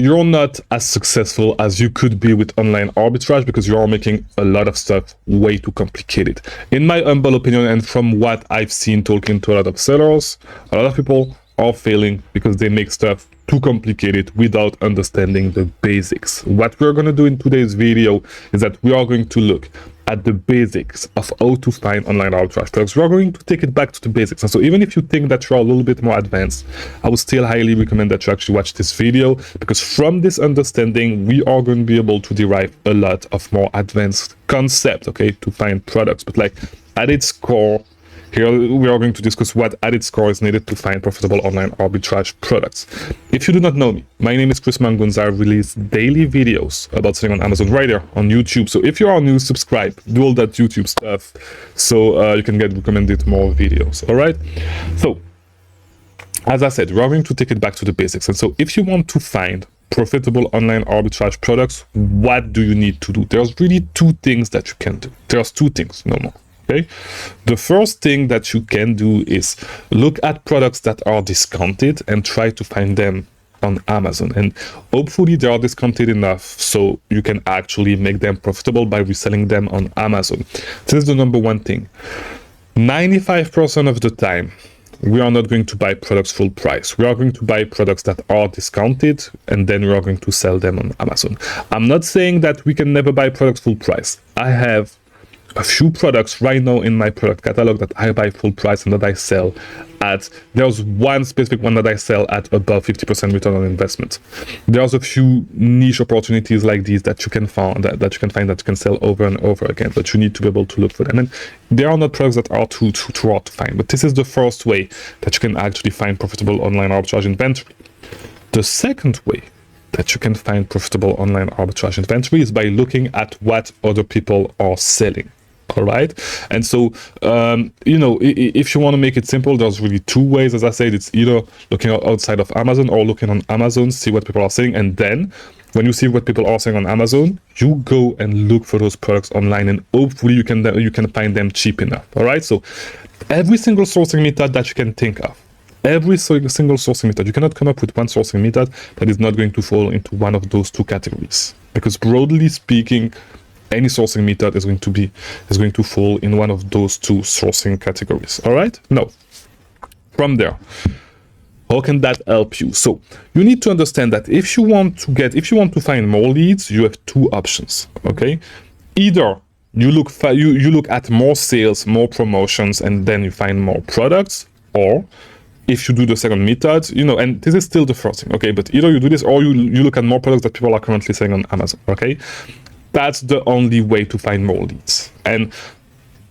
you're not as successful as you could be with online arbitrage because you are making a lot of stuff way too complicated. In my humble opinion, and from what I've seen talking to a lot of sellers, a lot of people are failing because they make stuff too complicated without understanding the basics. What we're going to do in today's video is that we are going to look at the basics of how to find online arbitrage products. We are going to take it back to the basics. And so even if you think that you're a little bit more advanced, I would still highly recommend that you actually watch this video, because from this understanding, we are going to be able to derive a lot of more advanced concepts, okay, to find products. But like at its core, here we are going to discuss what at its core is needed to find profitable online arbitrage products. If you do not know me, my name is Mangunza. I release daily videos about selling on Amazon right here on YouTube. So if you are new, subscribe, do all that YouTube stuff so you can get recommended more videos. All right. So as I said, we're going to take it back to the basics. And so if you want to find profitable online arbitrage products, what do you need to do? There's really two things that you can do. There's two things, no more. Okay. The first thing that you can do is look at products that are discounted and try to find them on Amazon. And hopefully they are discounted enough so you can actually make them profitable by reselling them on Amazon. This is the number one thing. 95% of the time, we are not going to buy products full price. We are going to buy products that are discounted and then we are going to sell them on Amazon. I'm not saying that we can never buy products full price. I have a few products right now in my product catalog that I buy full price and that I sell at, there's one specific one that I sell at above 50% return on investment. There's a few niche opportunities like these that you can find that you can sell over and over again, but you need to be able to look for them. And they are not products that are too hard to find, but this is the first way that you can actually find profitable online arbitrage inventory. The second way that you can find profitable online arbitrage inventory is by looking at what other people are selling. All right. And so, you know, if you want to make it simple, there's really two ways. As I said, it's either looking outside of Amazon or looking on Amazon, see what people are selling. And then when you see what people are selling on Amazon, you go and look for those products online, and hopefully you can find them cheap enough. All right. So every single sourcing method that you can think of, every single sourcing method, you cannot come up with one sourcing method that is not going to fall into one of those two categories, because broadly speaking, any sourcing method is going to fall in one of those two sourcing categories. All right. Now, from there, how can that help you? So you need to understand that if you want to find more leads, you have two options. Okay. Either you look at more sales, more promotions, and then you find more products, or if you do the second method, you know, and this is still the first thing. Okay. But either you do this or you look at more products that people are currently selling on Amazon. Okay. That's the only way to find more leads. And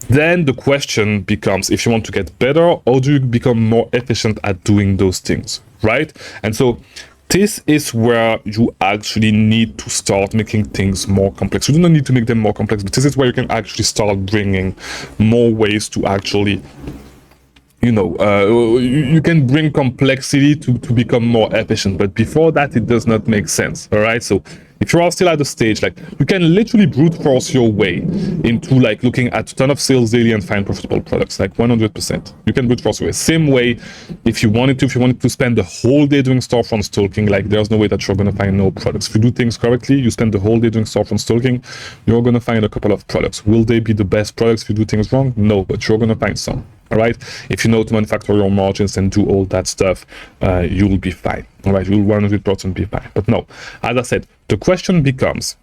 then the question becomes, if you want to get better, how do you become more efficient at doing those things, right? And so this is where you actually need to start making things more complex. You do not need to make them more complex, but this is where you can actually start bringing more ways to actually, you know, you can bring complexity to become more efficient. But before that, it does not make sense. All right. So if you are still at the stage, like, you can literally brute force your way into like looking at a ton of sales daily and find profitable products, like 100%. You can brute force your way. Same way, if you wanted to spend the whole day doing storefront stalking, like there's no way that you're going to find no products. If you do things correctly, you spend the whole day doing storefront stalking, you're going to find a couple of products. Will they be the best products if you do things wrong? No, but you're going to find some. All right. If you know to manufacture your margins and do all that stuff, you'll be fine. All right. You'll 100% be fine. But no, as I said, the question becomes,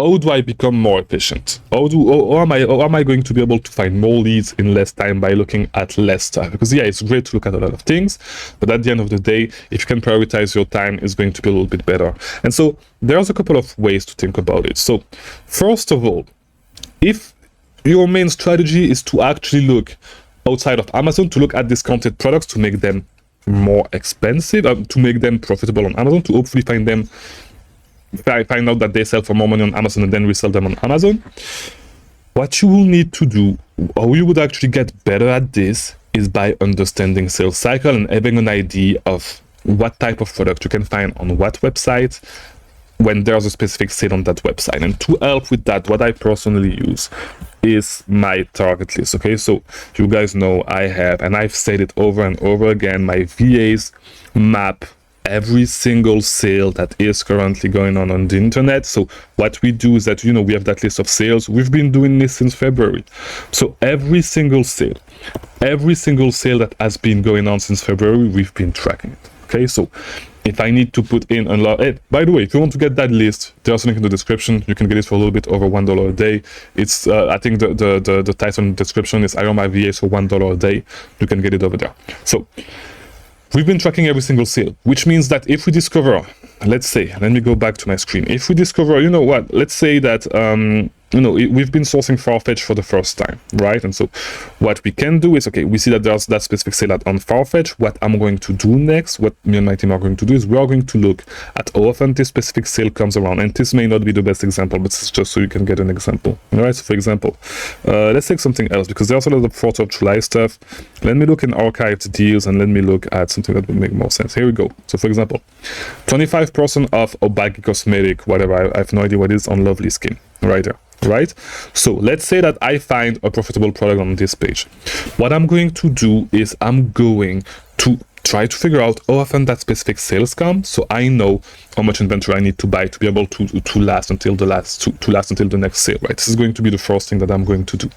how do I become more efficient? How am I going to be able to find more leads in less time by looking at less stuff? Because yeah, it's great to look at a lot of things, but at the end of the day, if you can prioritize your time, it's going to be a little bit better. And so there's a couple of ways to think about it. So first of all, if your main strategy is to actually look outside of Amazon, to look at discounted products, to make them more expensive, to make them profitable on Amazon, to hopefully find out that they sell for more money on Amazon and then resell them on Amazon. What you will need to do, how you would actually get better at this, is by understanding sales cycle and having an idea of what type of product you can find on what website when there's a specific sale on that website. And to help with that, what I personally use is my target list. Okay, so you guys know I have, and I've said it over and over again, my VAs map every single sale that is currently going on the internet. So what we do is that, you know, we have that list of sales. We've been doing this since February. So every single sale that has been going on since February, we've been tracking it. Okay, so if I need to put in a lot, by the way, if you want to get that list, there's a link in the description. You can get it for a little bit over $1 a day. It's I think the title in the description is I run my VAs for $1 a day. You can get it over there. So we've been tracking every single sale, which means that if we discover, let's say, let me go back to my screen. If we discover, you know what, let's say that, you know, we've been sourcing Farfetch for the first time, right? And so what we can do is, okay, we see that there's that specific sale on Farfetch. What I'm going to do next, what me and my team are going to do is we are going to look at how often this specific sale comes around. And this may not be the best example, but it's just so you can get an example. All right, so for example, let's take something else because there's a lot of 4th of July stuff. Let me look in archived deals and let me look at something that would make more sense. Here we go. So for example, 25% off a baggy cosmetic, whatever, I have no idea what it is, on Lovely Skin, right there. Right, so let's say that I find a profitable product on this page. What I'm going to do is I'm going to try to figure out how often that specific sales come, so I know how much inventory I need to buy to be able to last until the next sale. Right, this is going to be the first thing that I'm going to do.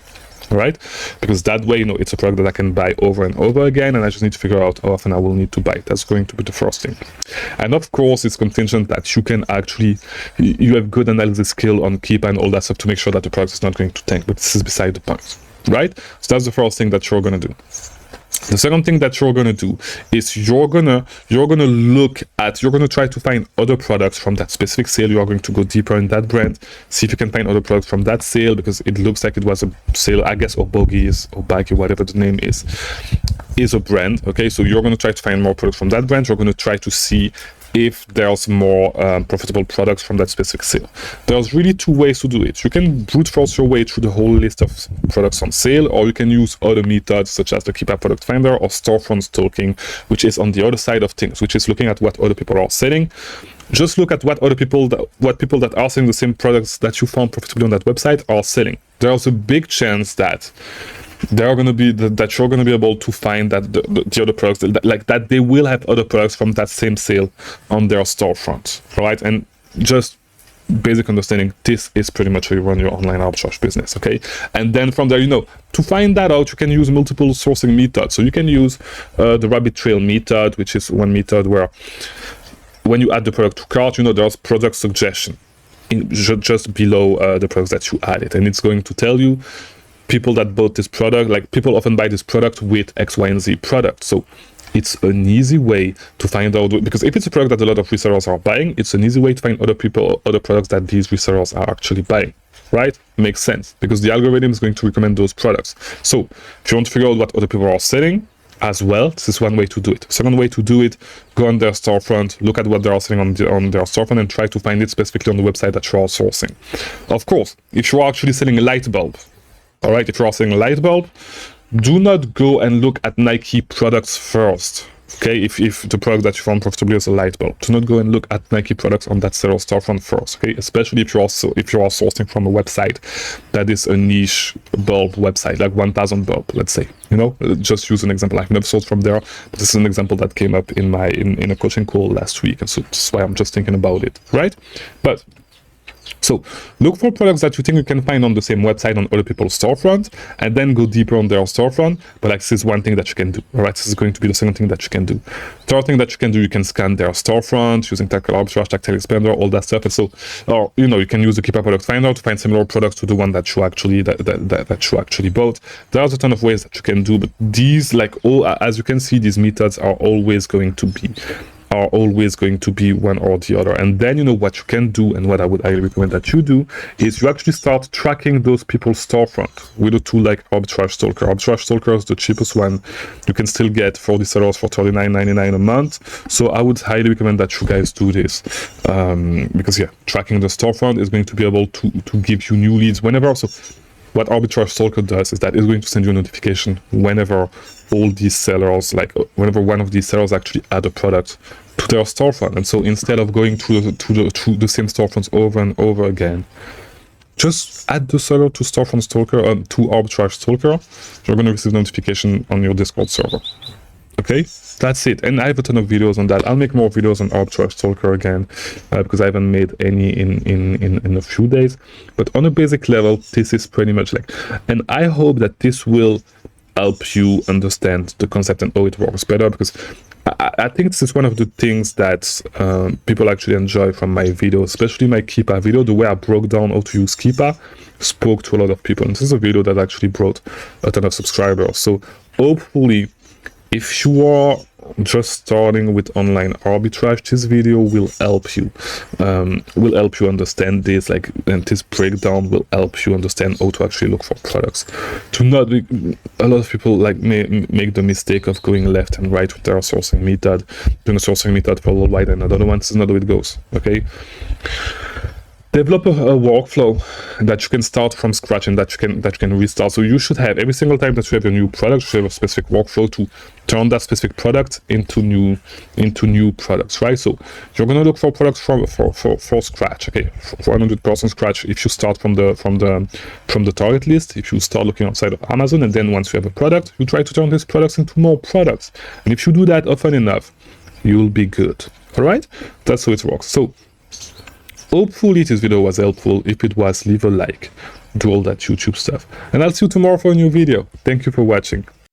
All right, because that way, you know, it's a product that I can buy over and over again, and I just need to figure out how often I will need to buy it. That's going to be the first thing. And of course, it's contingent that you can actually, you have good analysis skill on Keepa and all that stuff to make sure that the product is not going to tank, but this is beside the point, right? So that's the first thing that you're going to do. The second thing that you're going to do is you're going to try to find other products from that specific sale. You are going to go deeper in that brand, see if you can find other products from that sale, because it looks like it was a sale, I guess, or Bogies or Bike, whatever the name is a brand. Okay, so you're going to try to find more products from that brand. You're going to try to see if there's more profitable products from that specific sale. There's really 2 ways to do it. You can brute force your way through the whole list of products on sale, or you can use other methods such as the Keepa Product Finder or storefront stalking, which is on the other side of things, which is looking at what other people are selling. Just look at what people that are selling the same products that you found profitably on that website are selling. There's a big chance that you're going to be able to find that the other products, like that they will have other products from that same sale on their storefront, right? And just basic understanding, this is pretty much how you run your online arbitrage business, okay? And then from there, you know, to find that out, you can use multiple sourcing methods. So you can use the rabbit trail method, which is one method where when you add the product to cart, you know, there's product suggestion just below the products that you added, and it's going to tell you people that bought this product, like people often buy this product with X, Y, and Z product. So it's an easy way to find out, because if it's a product that a lot of resellers are buying, it's an easy way to find other products that these resellers are actually buying, right? Makes sense, because the algorithm is going to recommend those products. So if you want to figure out what other people are selling as well, this is one way to do it. Second way to do it, go on their storefront, look at what they are selling on their storefront, and try to find it specifically on the website that you are sourcing. Of course, if you are actually selling a light bulb, all right, if you are selling a light bulb, do not go and look at Nike products first. Okay, if the product that you found profitably is a light bulb, do not go and look at Nike products on that seller storefront first. Okay, especially if you are sourcing from a website that is a niche bulb website, like 1000 bulb, let's say. You know, just use an example. I've never sourced from there, but this is an example that came up in a coaching call last week, and so that's why I'm just thinking about it, right? But so look for products that you think you can find on the same website on other people's storefront, and then go deeper on their storefront. But like, this is one thing that you can do. All right, this is going to be the second thing that you can do. Third thing that you can do, you can scan their storefront using tactile arbitrage, tactile expander, all that stuff. And so, or you know, you can use the Keepa Product Finder to find similar products to the one that you actually that you actually bought. There's a ton of ways that you can do, but these, like, all, as you can see, these methods are always going to be one or the other. And then, you know, what you can do, and what I would highly recommend that you do, is you actually start tracking those people's storefront with a tool like Arbitrage Stalker. Arbitrage Stalker is the cheapest one. You can still get 40 sellers for $39.99 a month. So I would highly recommend that you guys do this, because yeah, tracking the storefront is going to be able to give you new leads whenever. So what Arbitrage Stalker does is that it's going to send you a notification whenever all these sellers, like whenever one of these sellers actually add a product to their storefront. And so instead of going through the same storefronts over and over again, just add the seller to Storefront Stalker, to Arbitrage Stalker. You're going to receive notification on your Discord server. Okay, that's it. And I have a ton of videos on that. I'll make more videos on Arbitrage Talker again, because I haven't made any in a few days. But on a basic level, this is pretty much like, and I hope that this will help you understand the concept and how it works better, because I think this is one of the things that people actually enjoy from my video, especially my Keepa video. The way I broke down how to use Keepa spoke to a lot of people. And this is a video that actually brought a ton of subscribers. So hopefully, if you are just starting with online arbitrage, this video will help you. Understand this, like, and this breakdown will help you understand how to actually look for products. To not, a lot of people like make the mistake of going left and right with their sourcing method, doing a sourcing method for a little while and another one. This is not how it goes. Okay. Develop a workflow that you can start from scratch and that you can restart. So you should have, every single time that you have a new product, you should have a specific workflow to turn that specific product into new products, right? So you're gonna look for products for scratch, okay, for 100% scratch. If you start from the target list, if you start looking outside of Amazon, and then once you have a product, you try to turn these products into more products. And if you do that often enough, you'll be good. All right, that's how it works. So hopefully this video was helpful. If it was, leave a like, do all that YouTube stuff. And I'll see you tomorrow for a new video. Thank you for watching.